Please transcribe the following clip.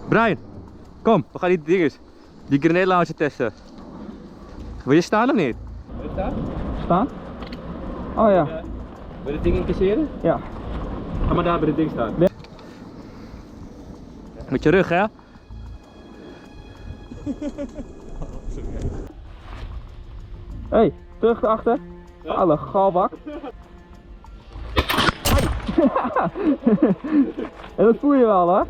Brian, kom, we gaan die grenade launcher testen. Wil je staan of niet? Wil je staan? Staan? Oh ja. Wil je het ding incasseren? Ja. Ga maar daar bij het ding staan. Met je rug, hè? Hey, terug erachter. Alle galbak. En dat voel je wel, hè?